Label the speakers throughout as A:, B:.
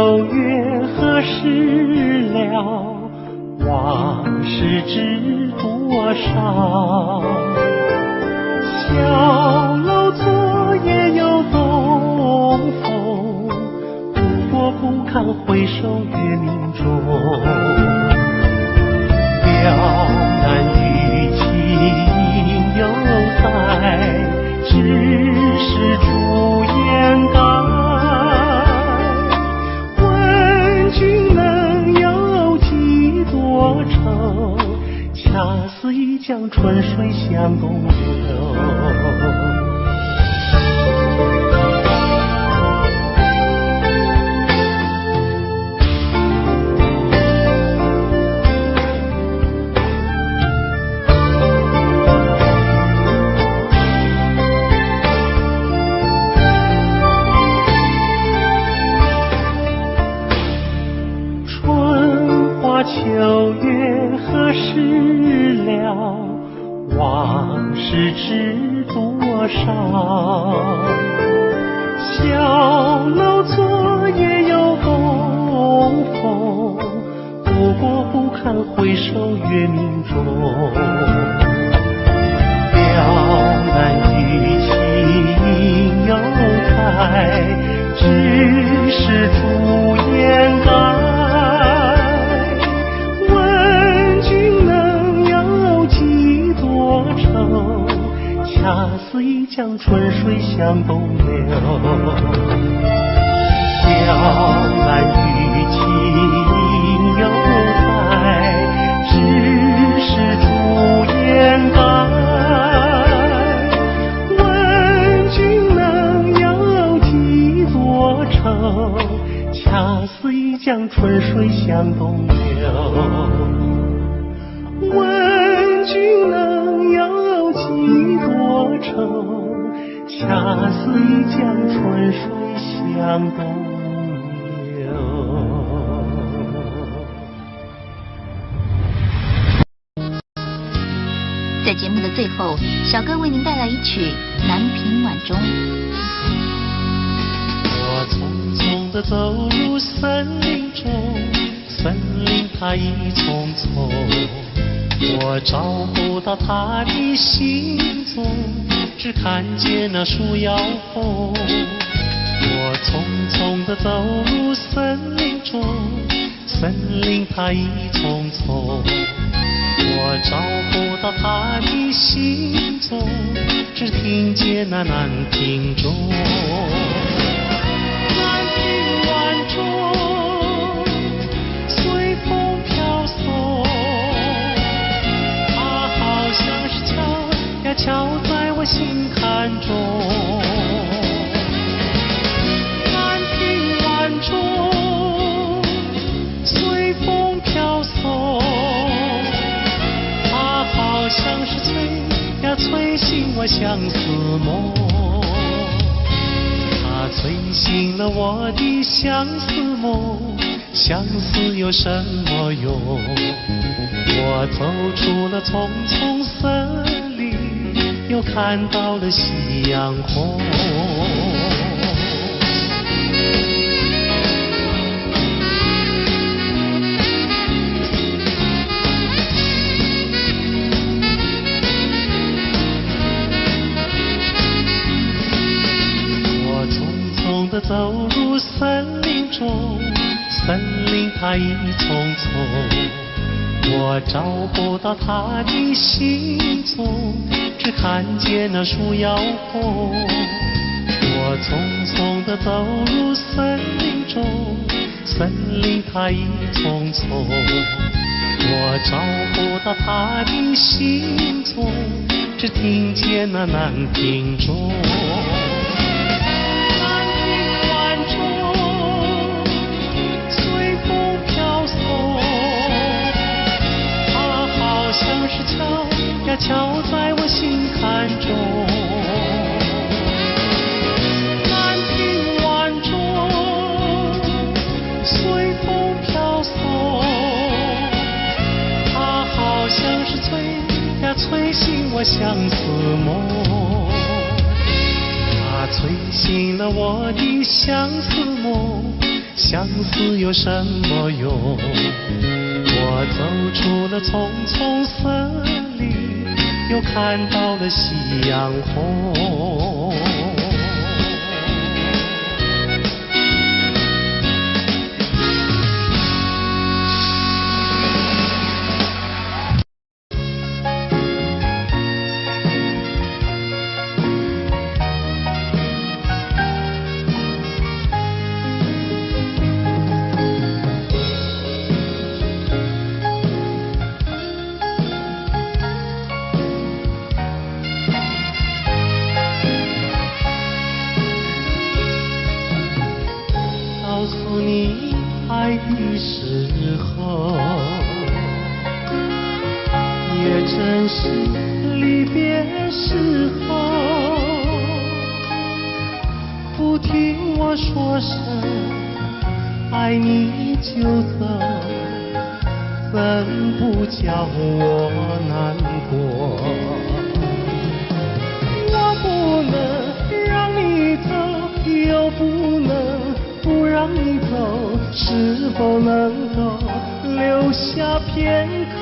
A: 秋月何时了？往事知多少？小楼昨夜又东风，不过不堪回首月明中。了难余情犹在，只是朱颜改。问君能有几多愁？恰似一江春水向东流。秋月何时了？往事知多少？小楼昨夜又东风，不过不堪回首月明中。了难余情犹在，只是朱颜改。恰似一江春水向东流。了难余情犹在，只是朱颜改。问君能有几多愁？恰似一江春水向东流。问君能有几多愁？恰似一江春水向东流。
B: 在节目的最后，小哥为您带来一曲《南屏晚钟》。
A: 我匆匆地走入森林中，森林它一丛丛，我找不到他的行踪，只看见那树摇红。我匆匆地走入森林中，森林它一丛丛，我找不到他的行踪，只听见那南屏钟。南屏晚钟，随风飘送，像是敲呀敲在我心坎中。南屏晚钟，随风飘送，它好像是催呀催醒我相思梦。它催醒了我的相思梦，相思有什么用？我走出了丛丛森林，又看到了夕阳红。我匆匆地走入森林中，森林它一丛丛，我找不到他的行踪，只看见那树摇红。我匆匆地走入森林中，森林它一丛丛，我找不到他的行踪，只听见那南屏钟。南屏晚钟，随风飘送，好像是敲呀敲在我心坎中。南屏晚钟，随风飘送，它好像是催呀催醒我相思梦。它催醒了我的相思梦，相思有什么用？我走出了丛丛森林，又看到了夕阳红。告诉你爱的时候，也正是离别时候。不听我说声爱你就走，怎不叫我难过？我不能让你走，又不能不让你走，是否能够留下片刻，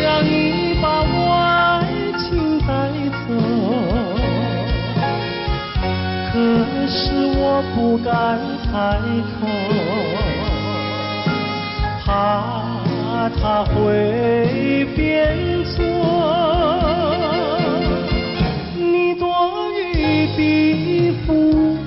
A: 让你把我爱情带走？可是我不敢开口，怕他会变作你多余的附和。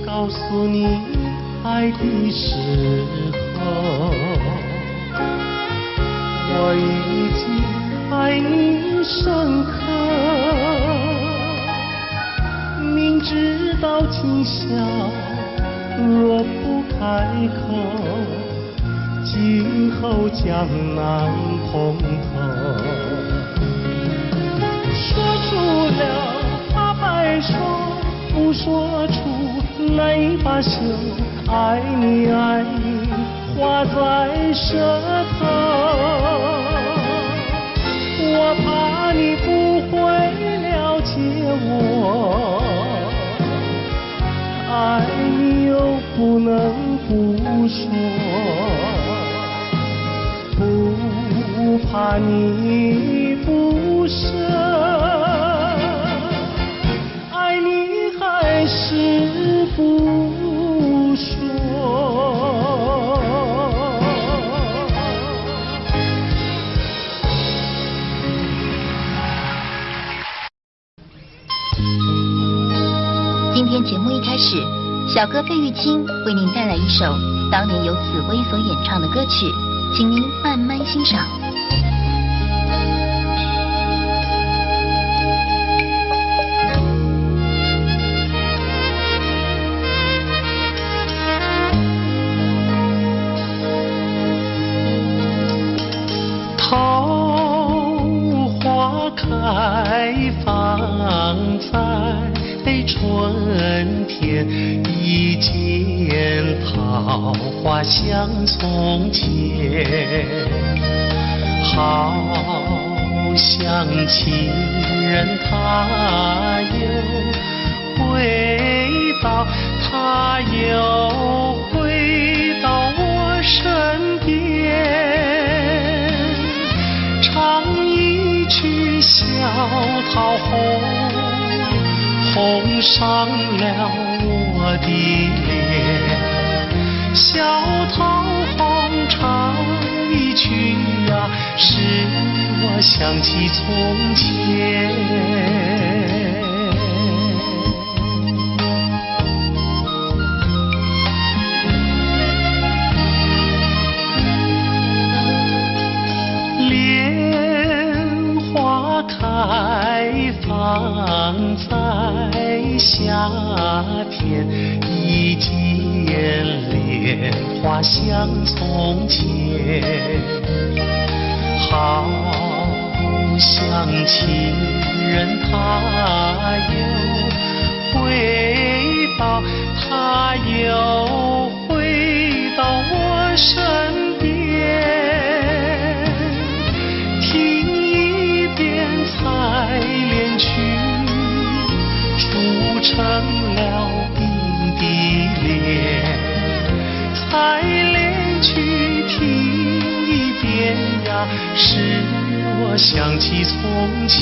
A: 告诉你爱的时候，我已经爱你深刻。明知道今宵若不开口，今后将难碰头。说出了怕白说，不说出难以罢休，爱你爱你画在舌头，我怕你不会了解我，爱你又不能不说，不怕你不舍，爱你还是不说。
B: 今天节目一开始，小哥费玉清为您带来一首当年由紫薇所演唱的歌曲，请您慢慢欣赏。
A: 桃花开放在春天，一见桃花像从前，好像情人他又回到，他又回到我身边，唱一曲小桃红，红上了我的脸。小桃红唱一曲啊，使我想起从前。开放在夏天，一见莲话像从前，好像情人他又回到，他又回到我身边，听一遍采莲曲，筑成了鬓的莲。采莲曲听一遍呀，使我想起从前。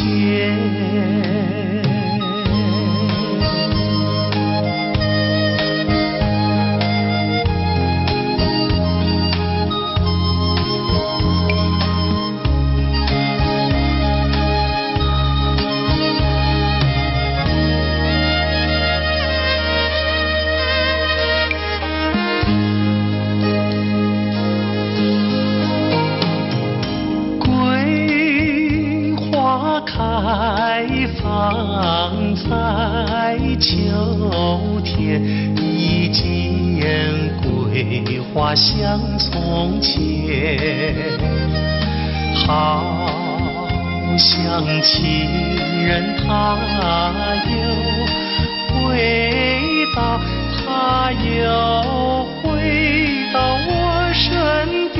A: 开放在秋天，一见桂花像从前，好像情人他又回到，他又回到我身边，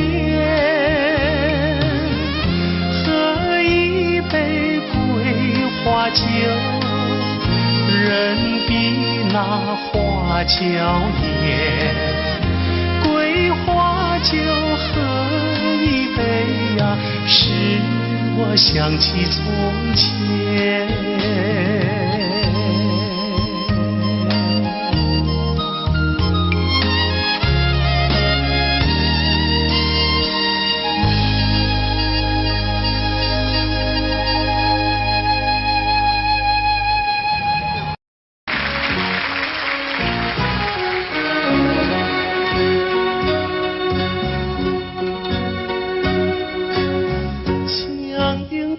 A: 喝一杯花酒，人比那花娇艳。桂花酒喝一杯呀，使我想起从前。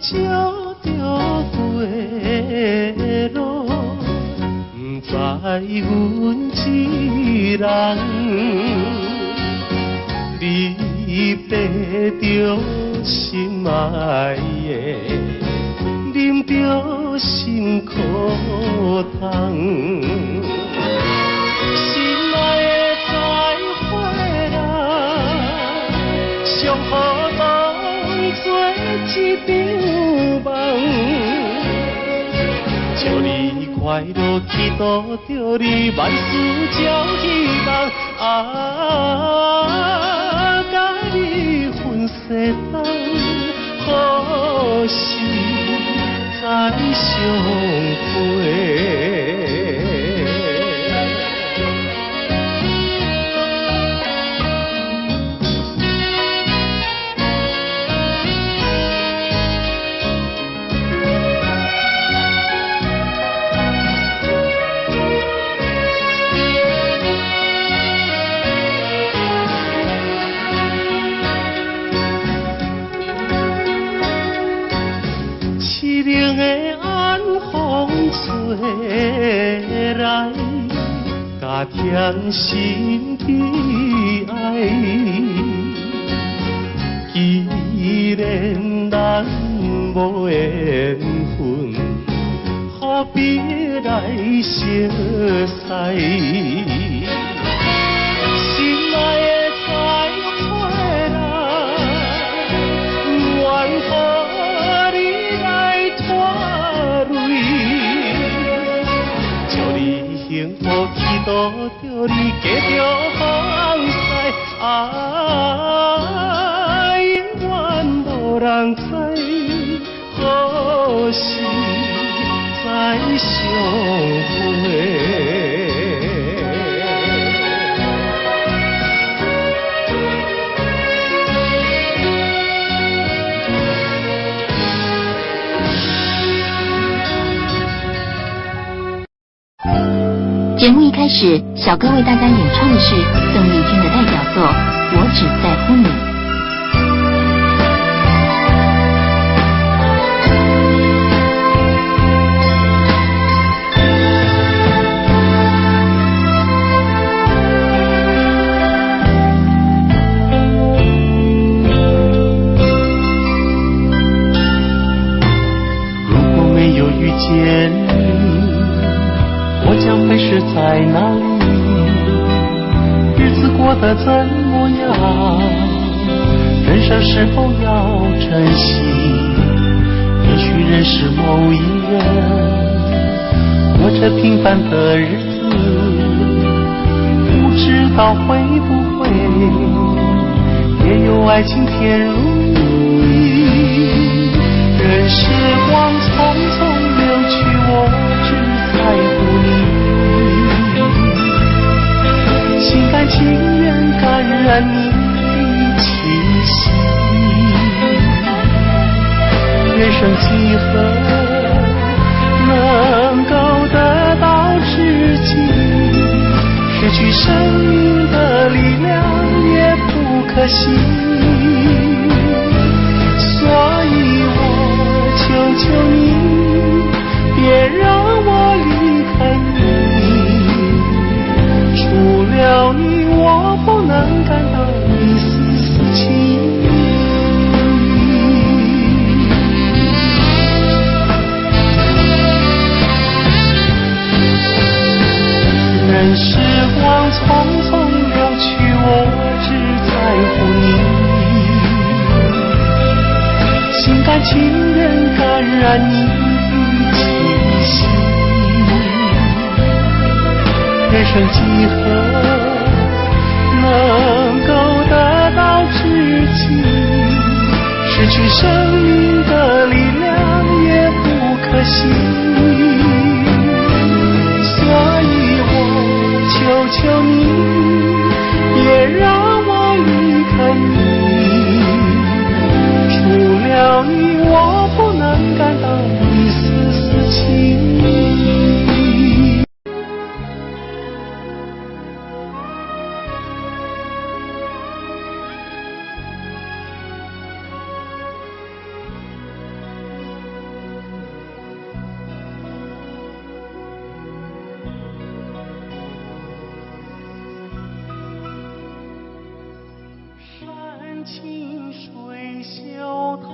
A: 照着街路，不知阮一人，你爬着心爱的，啉着心苦汤。心爱的再回来，上好当作一场梦。祝你快乐，祈祷着你万事照希望。甲你分世间，何时再相会？凄凉的晚风吹来，加添心悲哀。既然咱无缘分，何必来相识？心爱的再回来，愿予你来拖累。祝你幸福，祈祷着你嫁着好婿。永远无人知，何时再相会？
B: 节目一开始，小哥为大家演唱的是邓丽君的代表作《我只在乎你》。
A: 样，人生是否要珍惜？也许认识某一人，过着平凡的日子，不知道会不会也有爱情甜如蜜。任时光匆匆流去，我只在乎你，心甘情愿感染你的气息。人生几何能够得到知己？失去生命的力量也不可惜。所以我求求你，别让我离开你。除了你，我不能感到一丝丝情。任时光匆匆流去，我只在乎你，心甘情愿感染你的气息。人生几何能够得到知己？失去生命的力量也不可惜。求求你，别让我离开你。除了你，我不能感到一丝丝情意。山清水秀太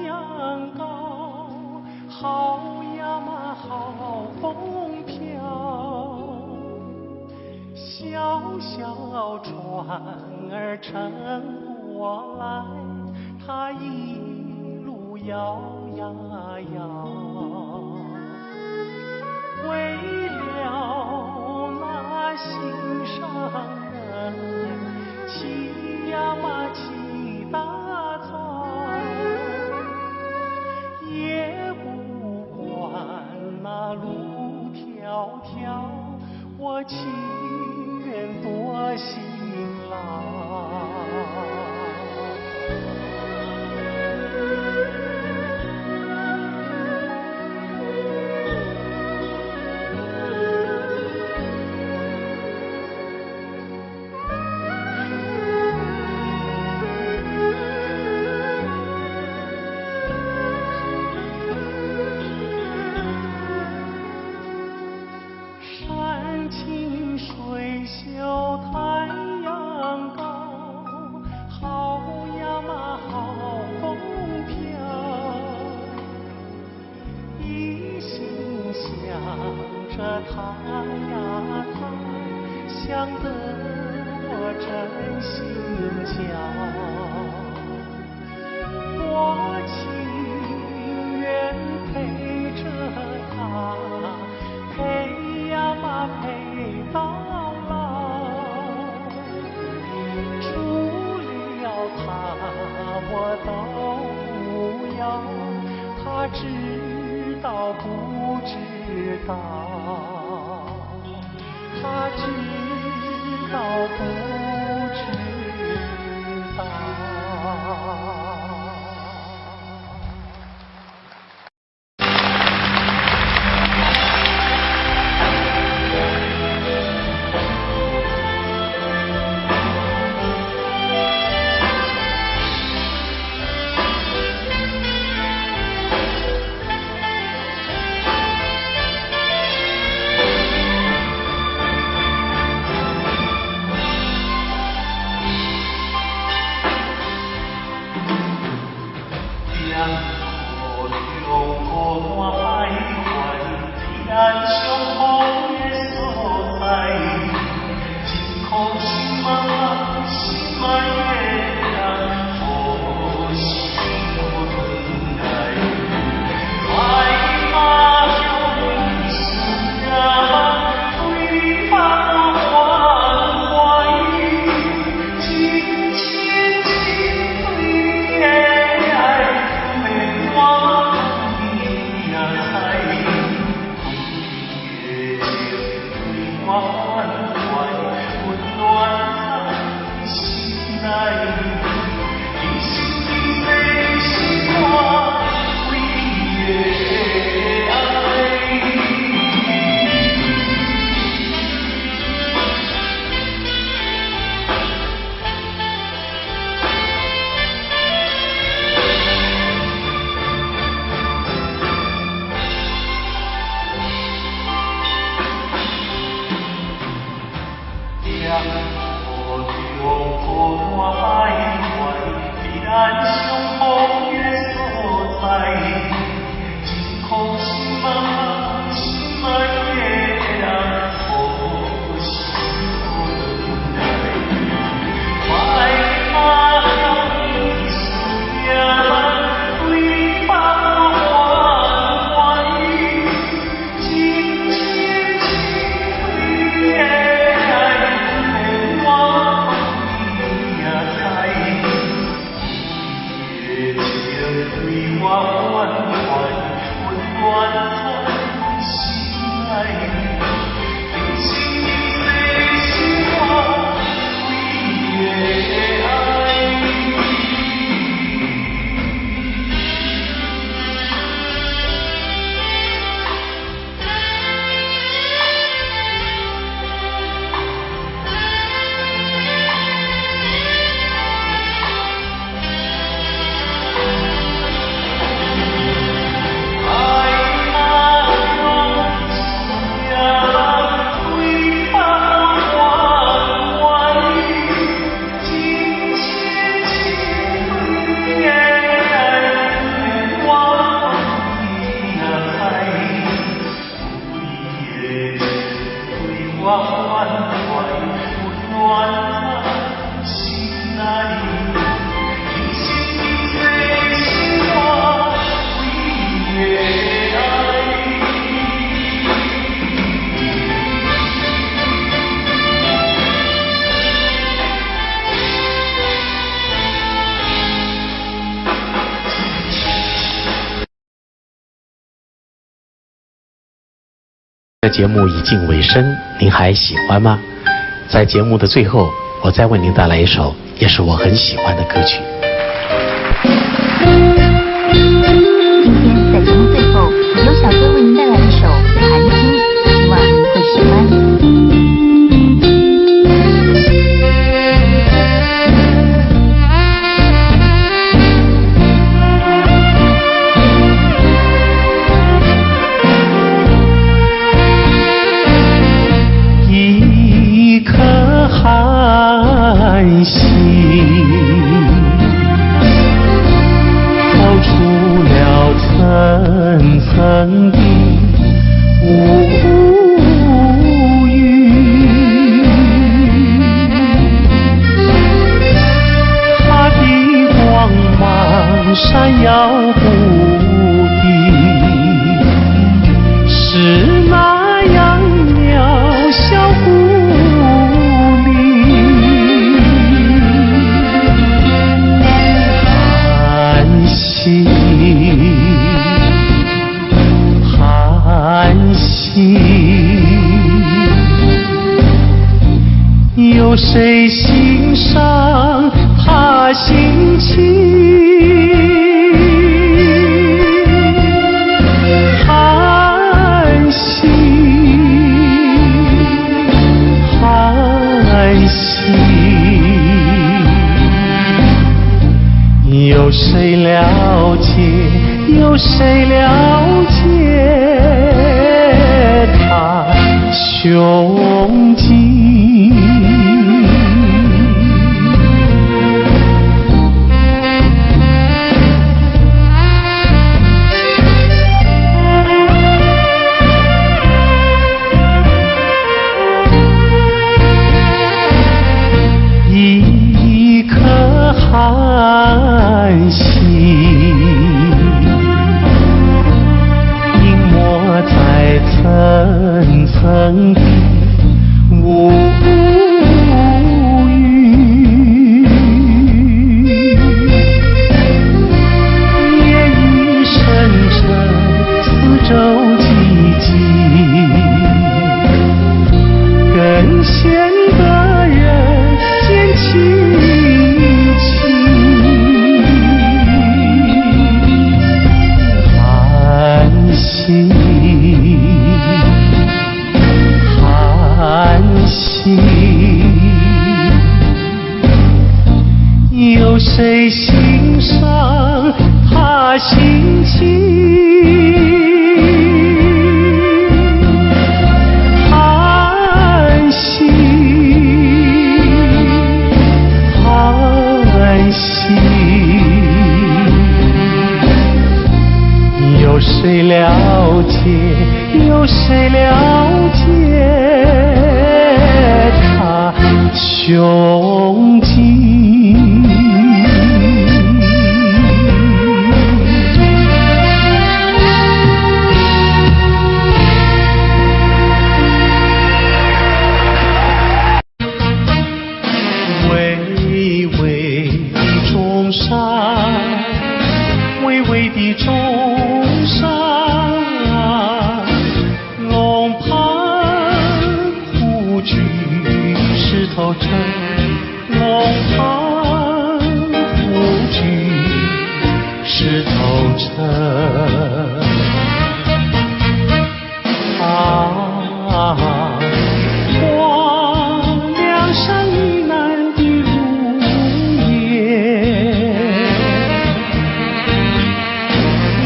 A: 阳高，好呀嘛好风飘。小小船儿撑过来，它一路摇呀摇。为了那心上人，骑呀嘛骑大草，也不管那路迢迢，我情愿多辛劳。山清水秀太阳高，好呀嘛好风飘。一心想着他呀他，想得我真心焦。我情愿陪着他，陪呀嘛陪到老。除了他我都不要，他知道不知道？他知道不知道？这节目已近尾声，您还喜欢吗？在节目的最后，我再为您带来一首也是我很喜欢的歌曲。
B: 今天在节目最后，由小哥为您带来一首《寒经》，希望您会喜欢。
A: 寒心透出了层层的乌云，它的光芒闪耀不定，是那样渺小寒心，有谁欣赏他心情？寒心，寒心，有谁了解？有谁了解他胸襟？一颗寒心在层层的乌云，夜雨深沉，四周寂静，更显得人间清有谁欣赏他心情？叹息，叹息，有谁了解？有谁了解他胸襟？巍巍的中山，巍巍的中山，龙盘虎踞石头城，龙盘虎踞石头城。望梁山以南的如烟，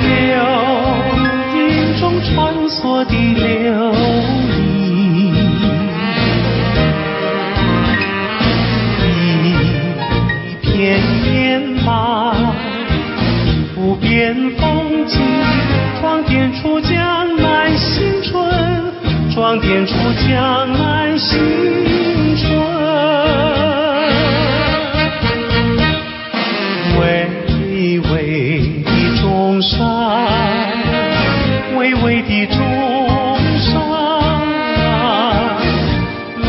A: 流云中穿梭的流萤，一片烟马，不变风景，装点出江南新春，装点出江南新春。巍巍的中山，巍巍的中山，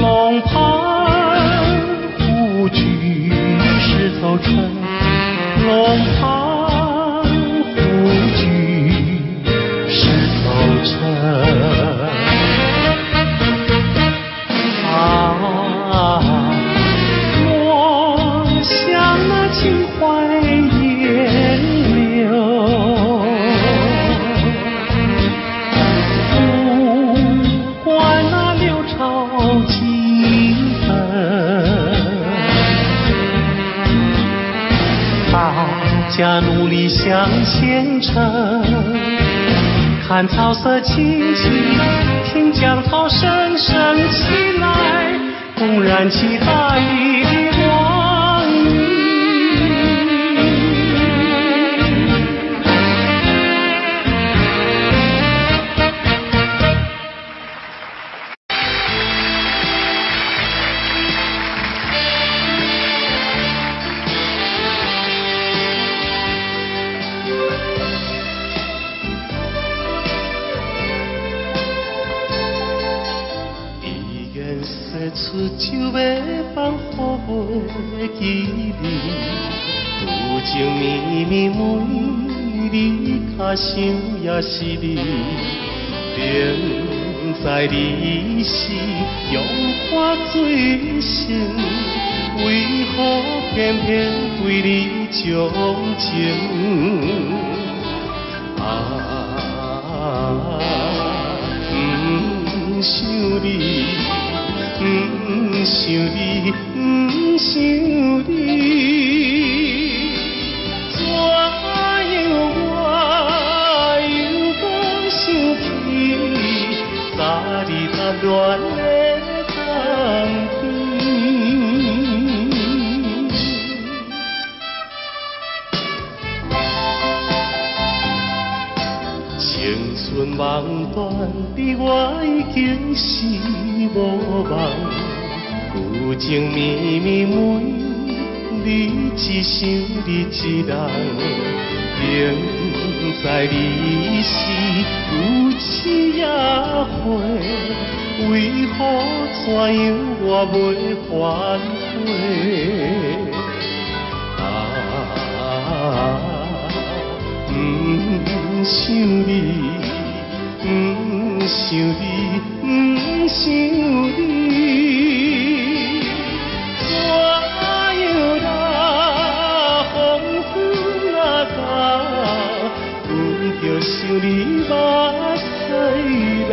A: 龙盘虎踞石头城，龙盘虎踞石头城。我想那情怀烟流，不管那流潮几分，大家努力向前程，看草色青青，听江涛声声起来，公燃起大地的光明。说出就要放乎袂记你，有情绵绵每日脚想也是你，明知你是用我最深，为何偏偏对你钟情？不想你。不想你，不想你，怎样我又讲想起，早日踏乱的冬天。青春梦断，你我已经是无望。有情绵绵每日一想你一人，明知你是有痴也悔，为何怎样我袂反悔？不想你，不想你，不想你。想你目屎流，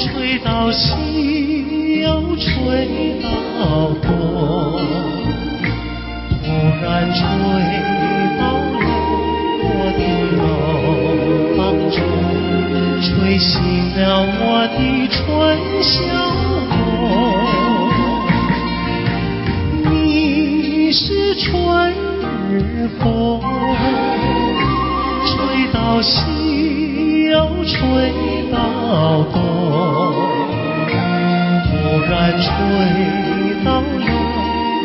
A: 吹到西又吹到东，突然吹到了我的楼房中，吹醒了我的春晓梦。你是春日风，吹到西又吹到东，突然吹到了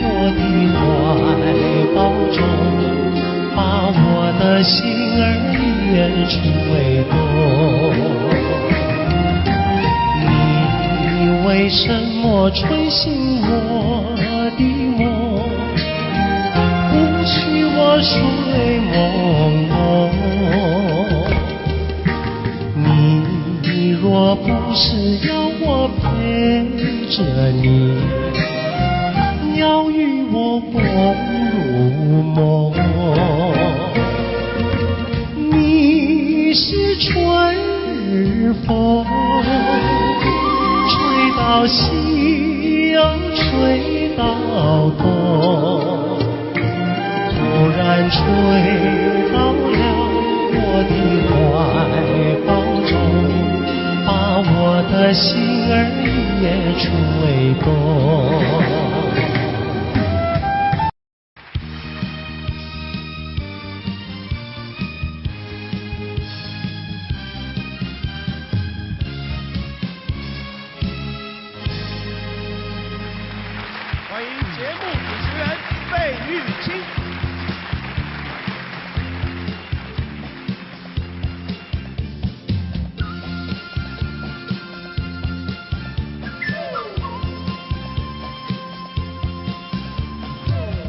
A: 我的怀抱中，把我的心儿也吹动。你为什么吹醒我的梦，不许我睡朦胧？你若不是要我陪着你，要与我共入梦。你是春日风，吹到西又吹到东，突然吹到了我的怀抱中，把我的心儿也吹动。
C: 欢迎节目主持人费玉清。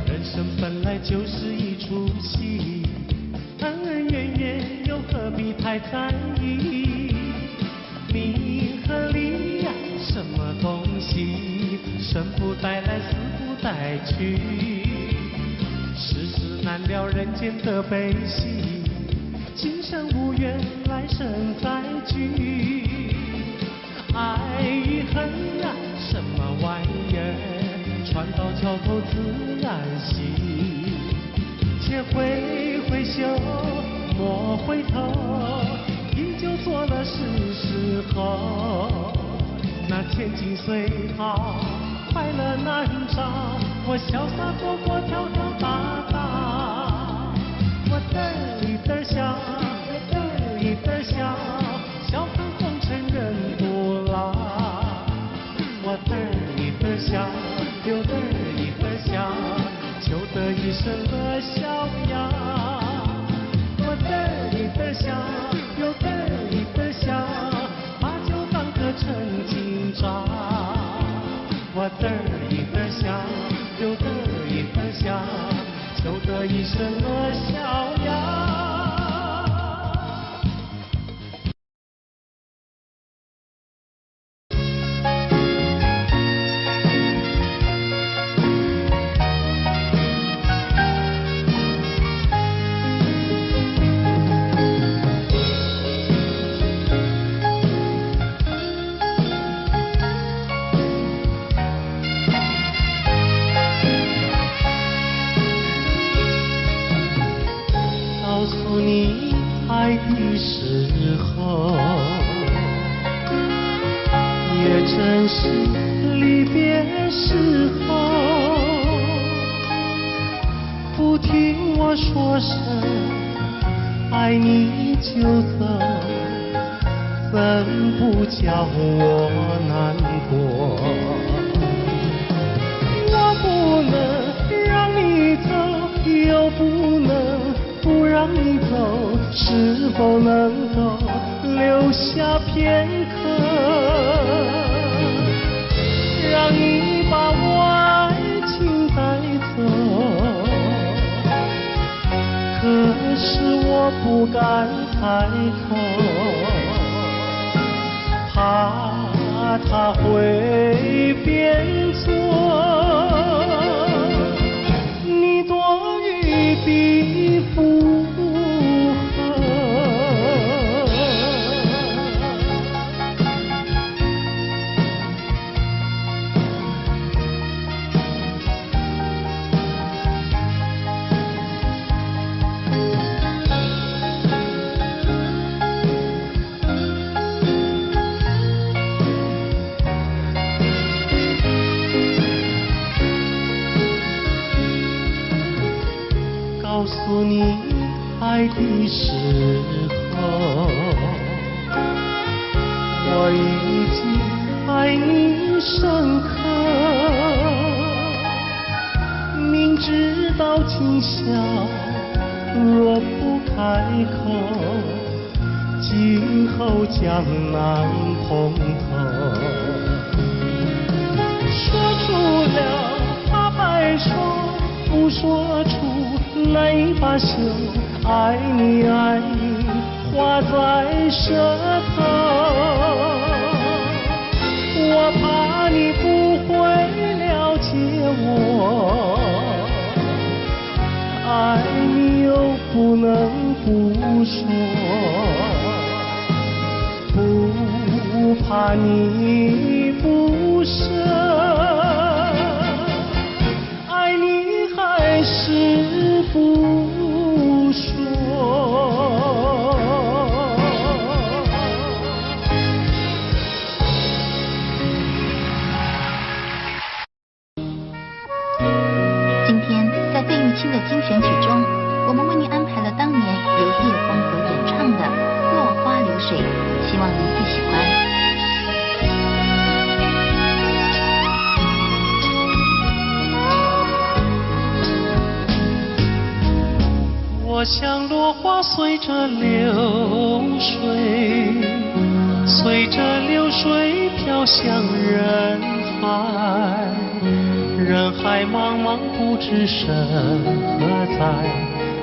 A: 人生本来就是一出戏，恩恩怨怨又何必太在意？名和利呀，什么东西？生不带来，死不带去。世事难料，人间的悲喜，今生无缘，来生再聚。爱与恨呀，什么玩意儿？船到桥头自然行。且挥挥袖，莫回头，饮酒作乐是时候。那千金虽好，快乐难找，我潇洒做过，跳跳打打。我嘚一嘚笑，嘚一嘚笑，笑看红尘人不老。我嘚一嘚笑，又嘚一嘚笑，求得一生乐逍遥。我嘚一嘚笑，又嘚一嘚笑，把酒当歌成今朝。我嘚一嘚笑，又嘚一嘚笑，求得一生乐逍遥。告诉你爱的时候，也正是离别时候。不听我说声爱你就走，怎不叫我难过？我不能让你走，又不能不让你走，是否能够留下片刻，让你把我爱情带走？可是我不敢开口，怕他会变作你多余的负荷。爱的时候，我已经爱你深刻。明知道今宵若不开口，今后将难碰头。说出了怕白说，不说出泪罢休。爱你爱你，话在舌头。我怕你不会了解我，爱你又不能不说，不怕你不舍，爱你还是不说。
B: 今天在费玉清的精选曲中，我们为您安排了当年由叶枫所演唱的《落花流水》，希望您会喜欢。
A: 我像落花随着流水，随着流水飘向人海，人海茫茫不知身何在，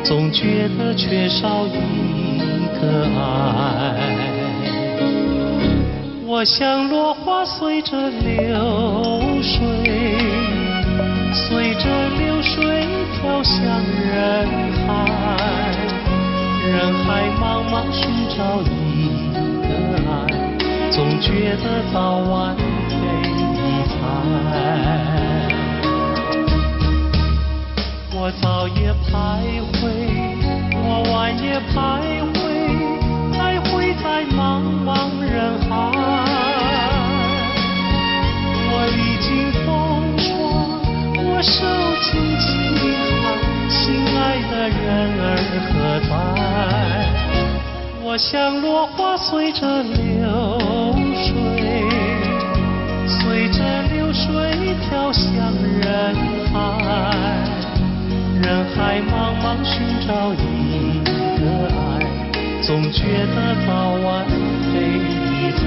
A: 总觉得缺少一个爱。我像落花随着流水，随着流水飘向人海，人海茫茫寻找一个爱，总觉得早晚被离开。我早夜徘徊，我晚夜徘徊，徘徊在茫茫人海。我历经风霜，我受尽饥寒，心爱的人儿何在？我像落花随着流水，随着流水飘向人海，人海茫茫寻找一个爱，总觉得早晚被离开。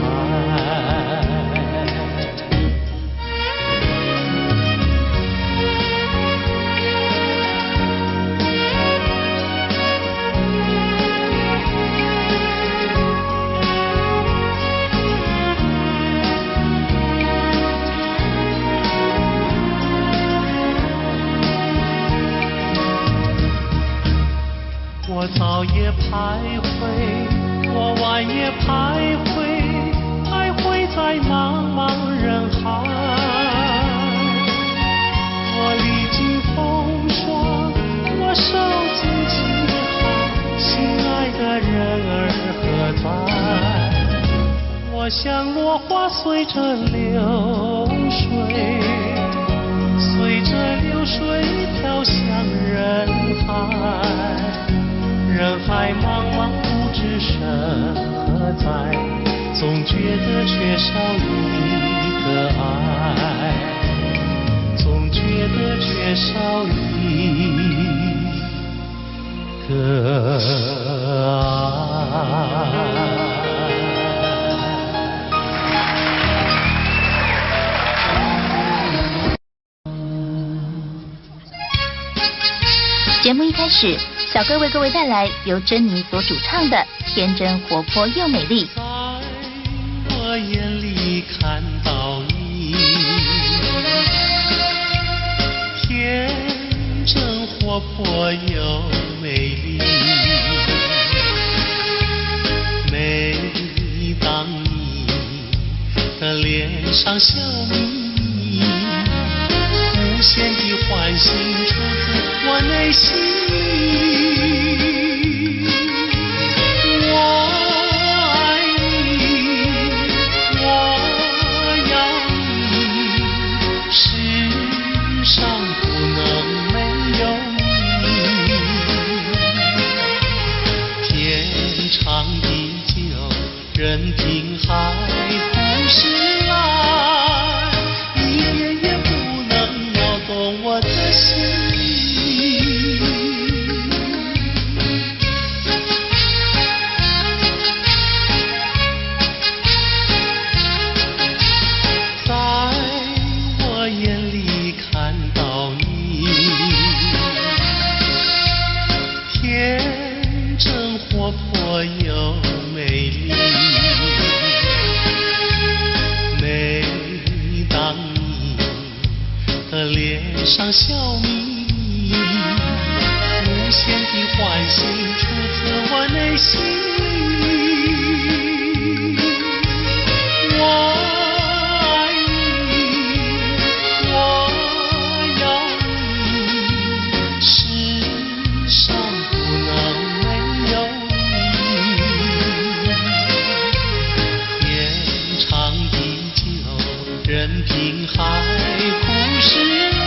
A: 我早夜徘徊，我晚夜徘徊，徘徊在茫茫人海。我历经风霜，我受尽饥寒，心爱的人儿何在？我像落花随着流水，随着流水飘向人海。人海茫茫不知身何在，总觉得缺少一个爱，总觉得缺少一个爱。
B: 节目一开始，小哥为各位带来由珍妮所主唱的《天真活泼又美丽》。
A: 在我眼里看到你，天真活泼又美丽。每当你的脸上笑眯，无限的欢喜出自我内心。我爱你，我要你，世上不能没有你。上笑眯眯，无限的欢喜出自我内心里。我爱你，我要你，世上不能没有你。天长地久，任凭海枯石烂，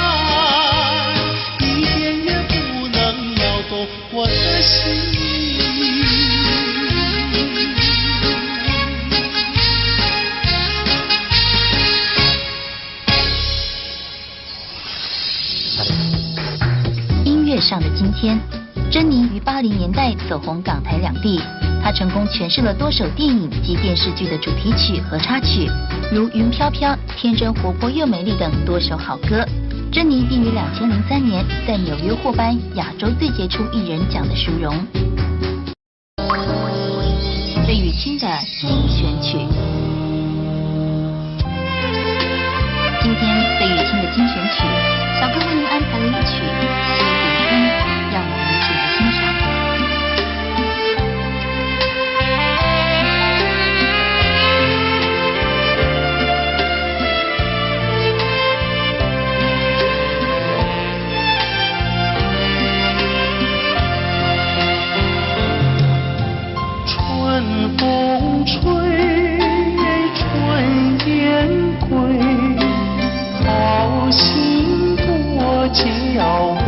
A: 一点也不能摇动我的心。
B: 音乐上的今天，珍妮于80年代走红港台两地，她成功诠释了多首电影及电视剧的主题曲和插曲，如《云飘飘》《天真活泼又美丽》等多首好歌。珍妮并于2003年在纽约获颁亚洲最杰出艺人奖的殊荣。费玉清的精选曲，今天费玉清的精选曲，小哥为您安排了一曲《西湖春》，让我们一起来欣赏。
A: 春风吹，春雁归，好心多娇媚。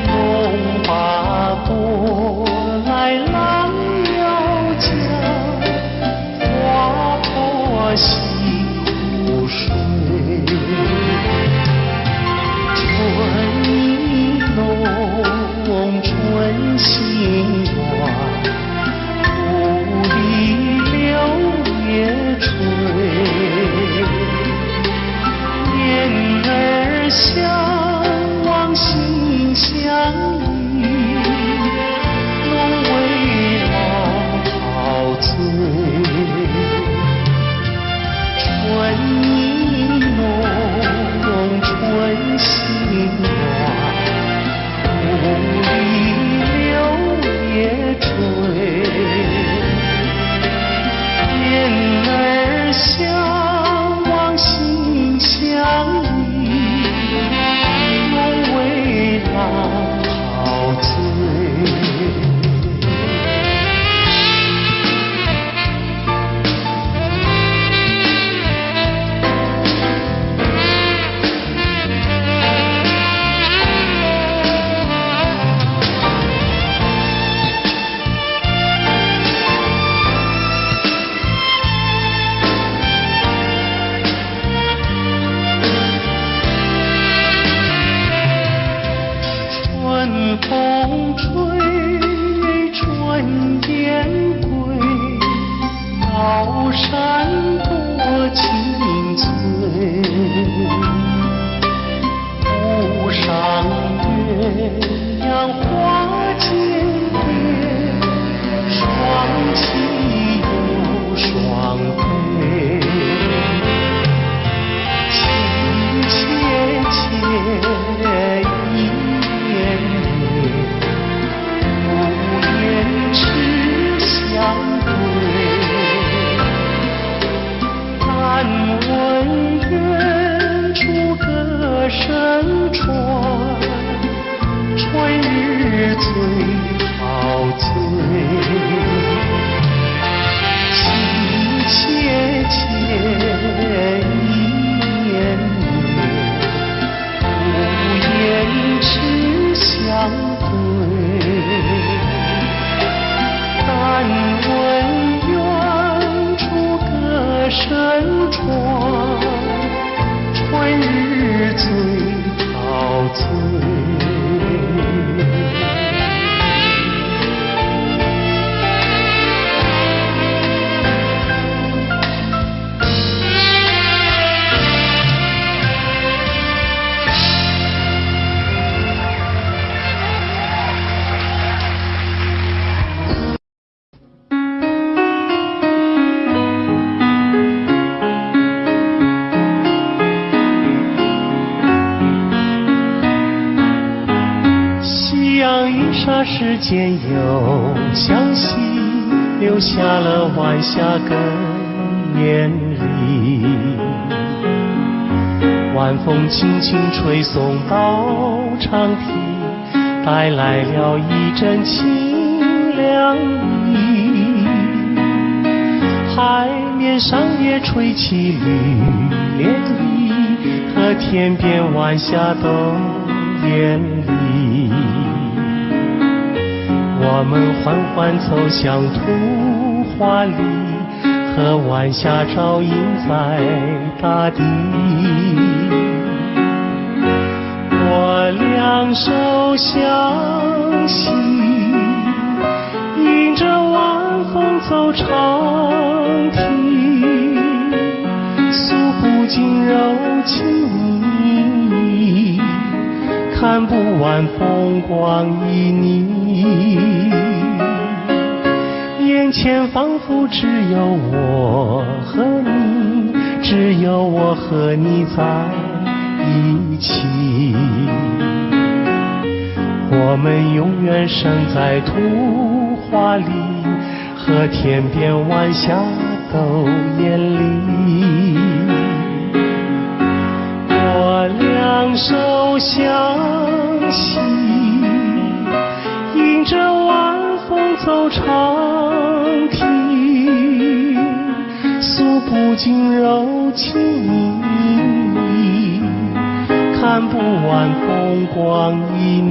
A: 龙把朵来郎要嫁，花破西湖水。春意浓，春心暖，不离柳叶垂。燕儿相望心相依，龙为郎陶醉。春意浓，春心暖，不离柳叶垂。燕儿相望心相依，龙为郎陶醉。春风吹，春雁归，高山多青翠。湖上月亮花间蝶，双栖又双飞。情切切意绵绵，无言痴相对。但闻远处歌声传，春日最陶醉。情切切意绵绵，无言痴相对。但闻远处歌声传，春日最陶醉。之间又相惜，留下了晚霞更艳丽。晚风轻轻吹送到长堤，带来了一阵清凉意。海面上也吹起绿涟漪，和天边晚霞都艳丽。我们缓缓走向图画里，和晚霞照映在大地。我两手相携，迎着晚风走长堤，诉不尽柔情蜜意，看不完风光旖旎。眼前仿佛只有我和你，只有我和你在一起。我们永远生在图画里，和天边晚霞都艳丽。我两手相携，迎着晚风走长堤，诉不尽柔情蜜意，看不完风光旖旎。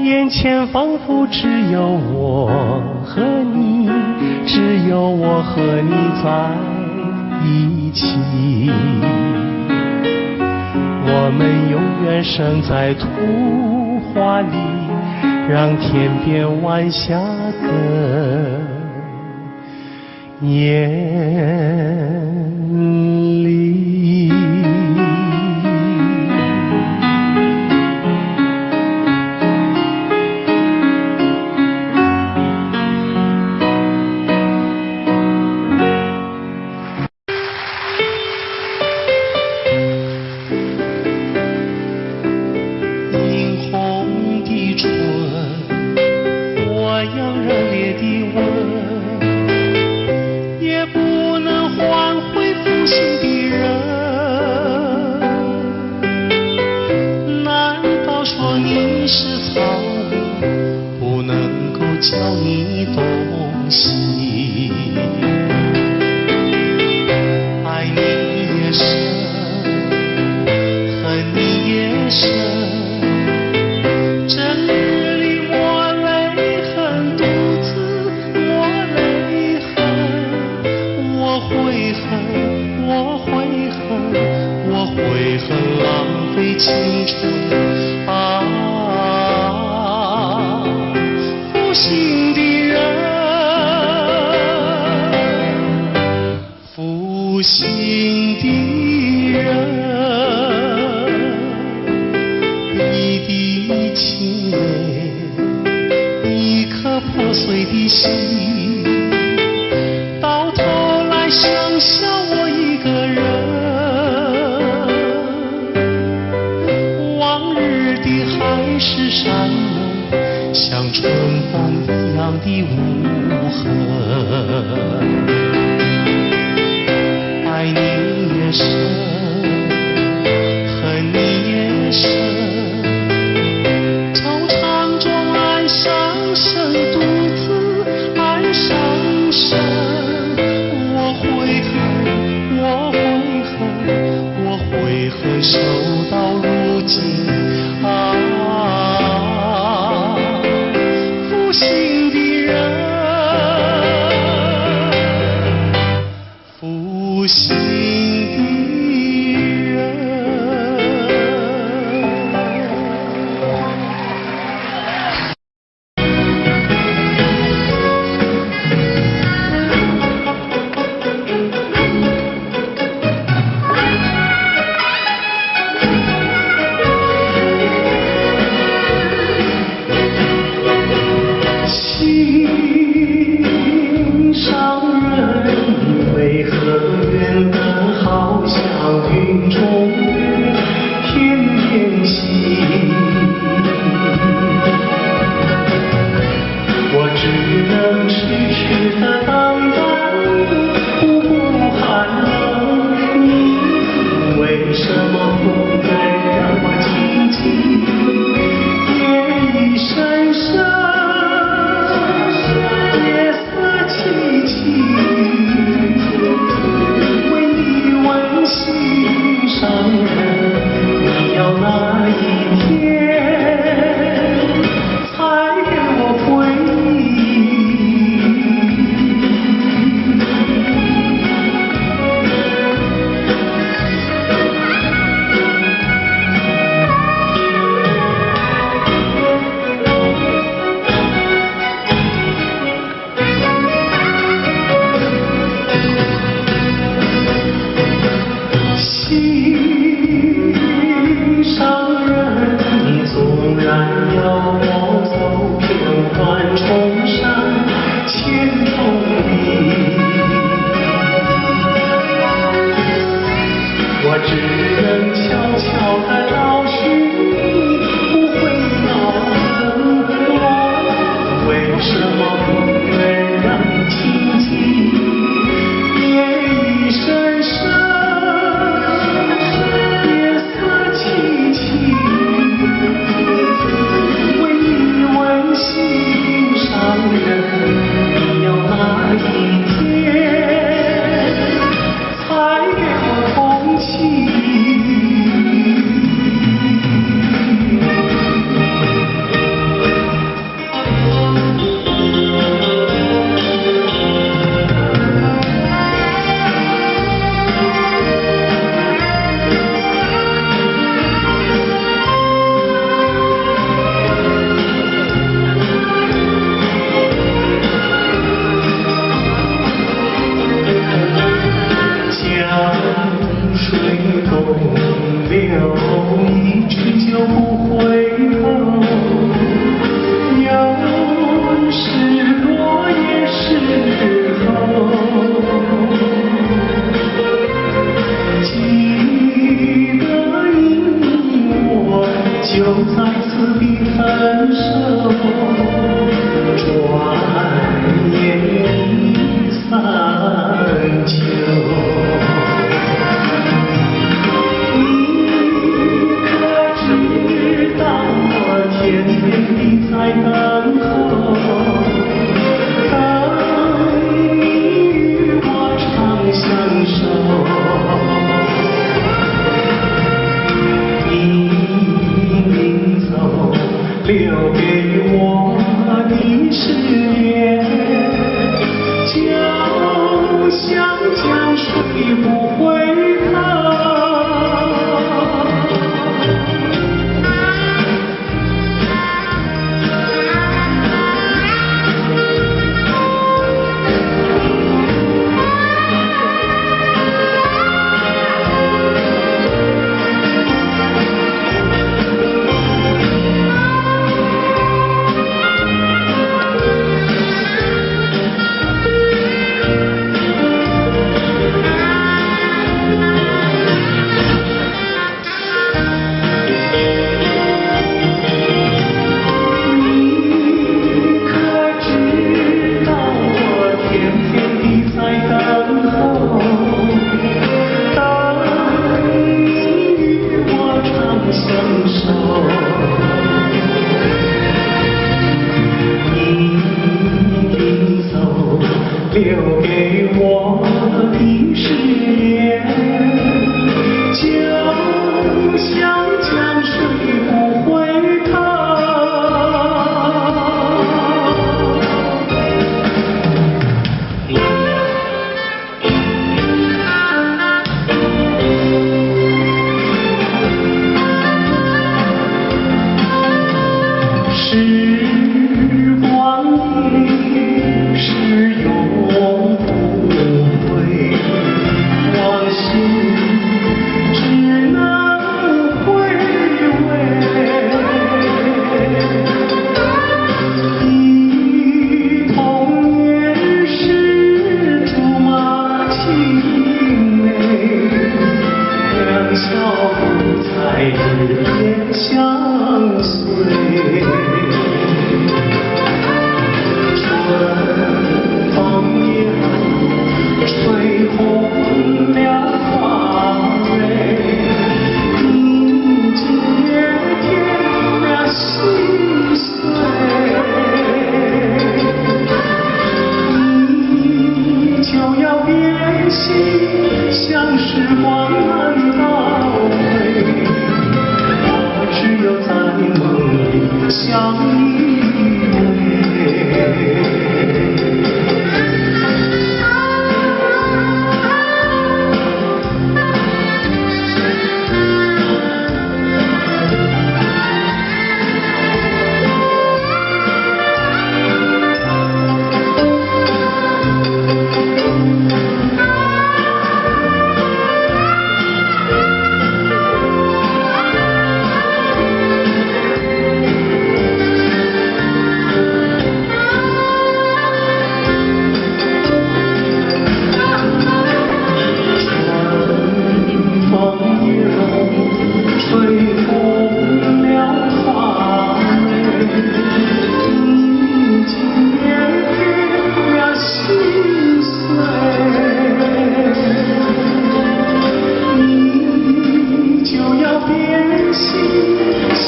A: 眼前仿佛只有我和你，只有我和你在一起。我们永远生在图画里，让天边晚霞更艳丽。心上人为何愿不回头。留给我的誓言，就像江水不回头。时光一逝永不回，往事只能回味。忆童年时竹马青梅，两小无猜日夜相随。吹红了花蕊，你今夜添了心碎，你就要变心，像时光难倒回，我只有在梦里相依偎。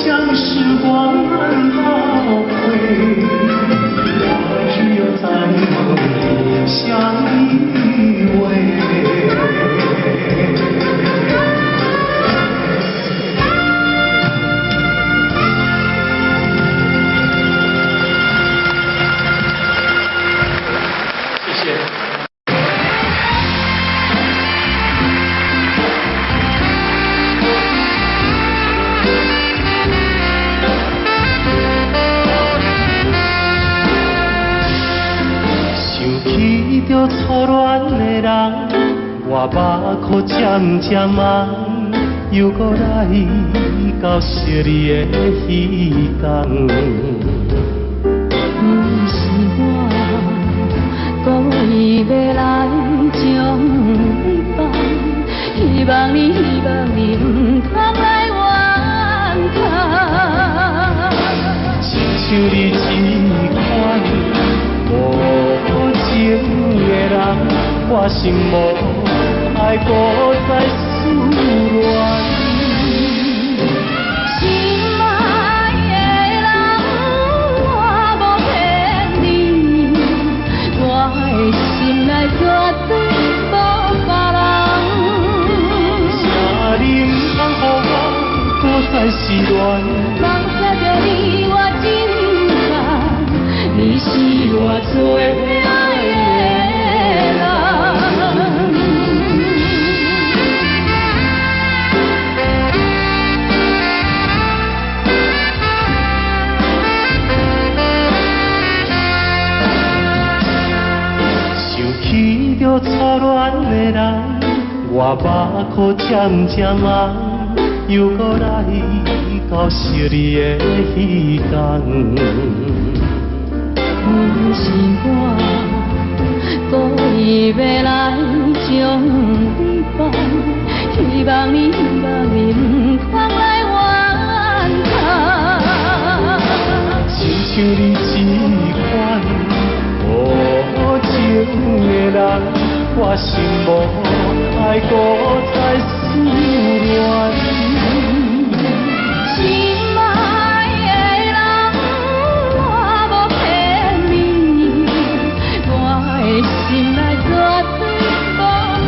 A: 像时光难倒回，我只有在梦里相依偎。谢谢。起着初恋的人，我目眶渐渐红，又搁来到昔日的彼天。
D: 不是我故意要来将你放，希望你唔通来怨叹。
A: 亲像你这款无情的人，我心无爱搁再思恋。
D: 心爱的人，我无骗你，我的心内绝对无别人。
A: 请你唔通予我搁再失恋。
D: 放下着你，我真惨，你是我最爱的人。
A: 为着初恋的人，我目眶渐渐红，又搁来到失你的彼天。
D: 不是我故意要来将你放，希望你唔通来怨叹。
A: 亲像你这款无情的人，我心无爱搁再思恋。
D: 心爱的人，我无骗你，我的心内绝对无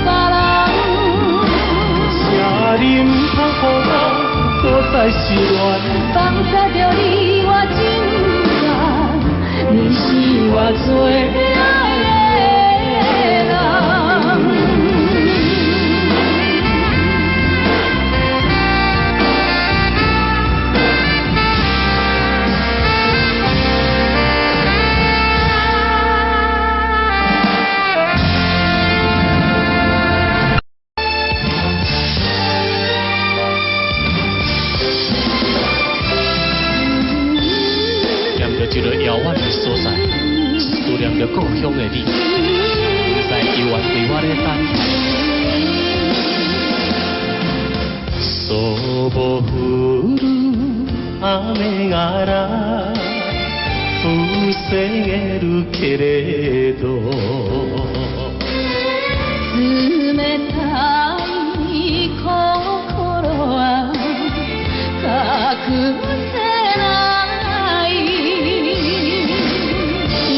D: 别人。
A: 请你唔通予我搁再失恋。
D: 放下着你我情感，你是我最爱的人。
A: 念着一个遥远的所在，思念着故乡的你，在幽怨为我咧等待。そぼ降る雨がら防げるけれど、
D: 冷たい心は隠せない。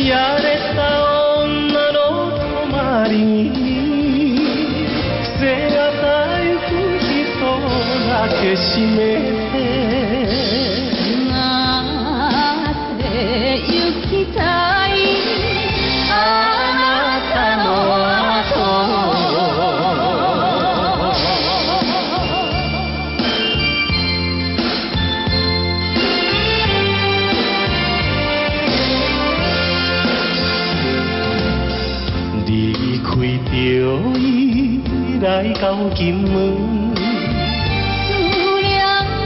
A: やれた女の泊まりに背がたゆく人だけ閉めて、
D: なって行きたいあなたの後。
A: 离开着伊来到金门，
D: 思念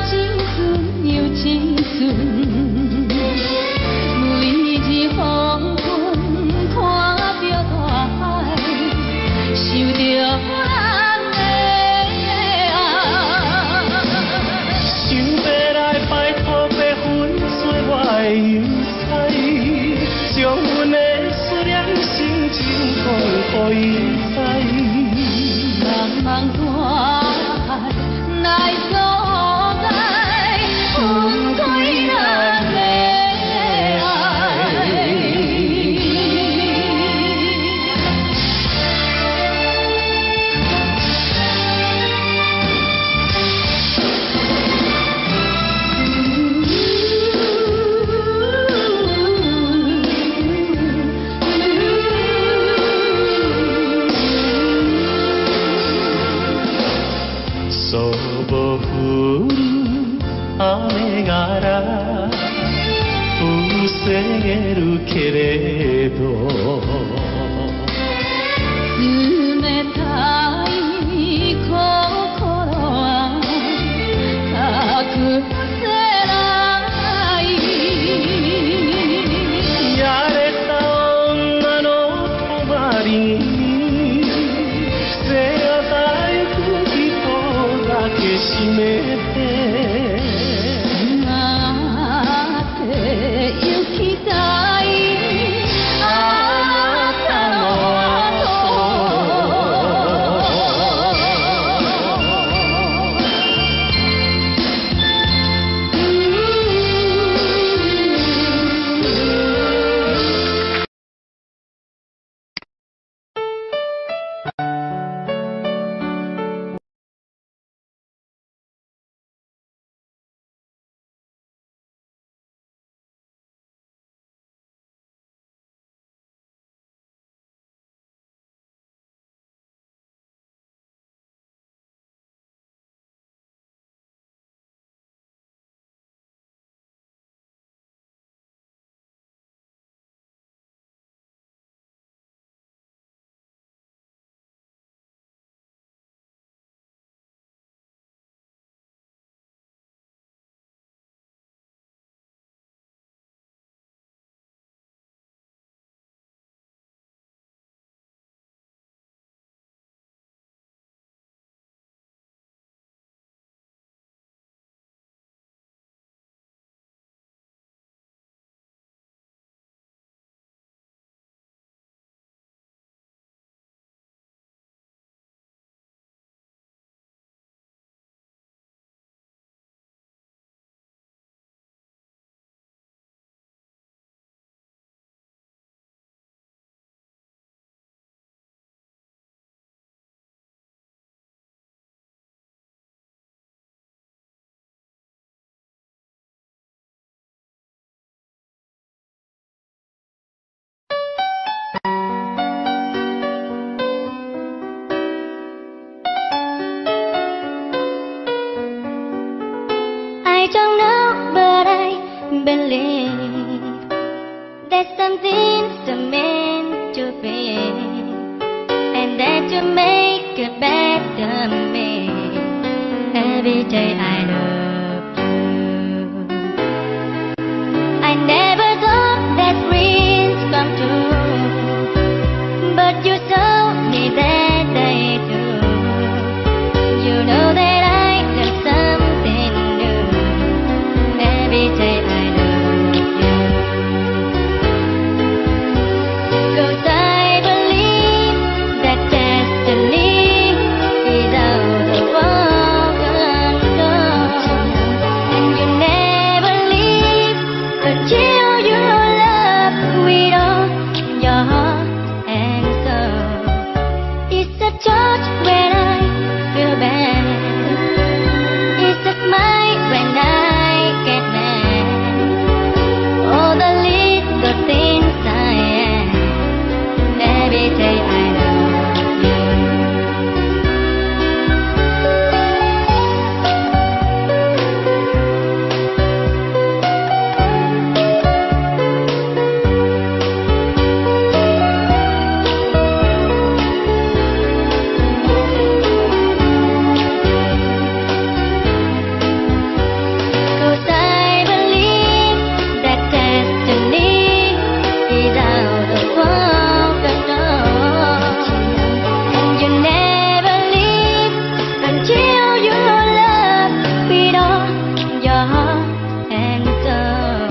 D: 真纯又真纯，每日黄昏看着大海，想着咱的爱。
A: 想要来拜托白粉做我的邮差，将阮的思念心情讲予伊知。
D: 茫茫大海来阻碍，分开咱的爱。
A: そぼ降る雨がら防げるけれど、
D: 冷たい心は隠せない。
A: やれた女の泊まりに背がたゆく人だけ閉めて、
D: なって行きたい I don't know, but I believe that something's meant to be, and that you make a better me. Every day I love you. I never thought that dreams come true, but you told me that they do. You know that I love something new. Every day I love you. 'Cause I believe that destiny is out of our control, and you never leave until you love with all your heart and soul. It's a touch when I feel bad. It's a smile when I get mad. All the little things I am. Every day I love you. Cause I believe that destiny is out of our control, and you never leave until you love with all your heart and soul.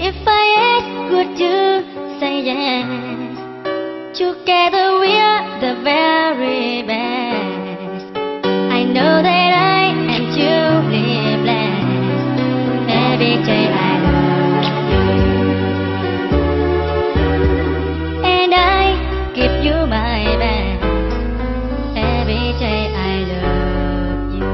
D: If I ask, would you say yes? Together we're the very best. I know that I am truly blessed. Every day I love you, and I give you my best. Every day I love you.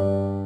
B: 了。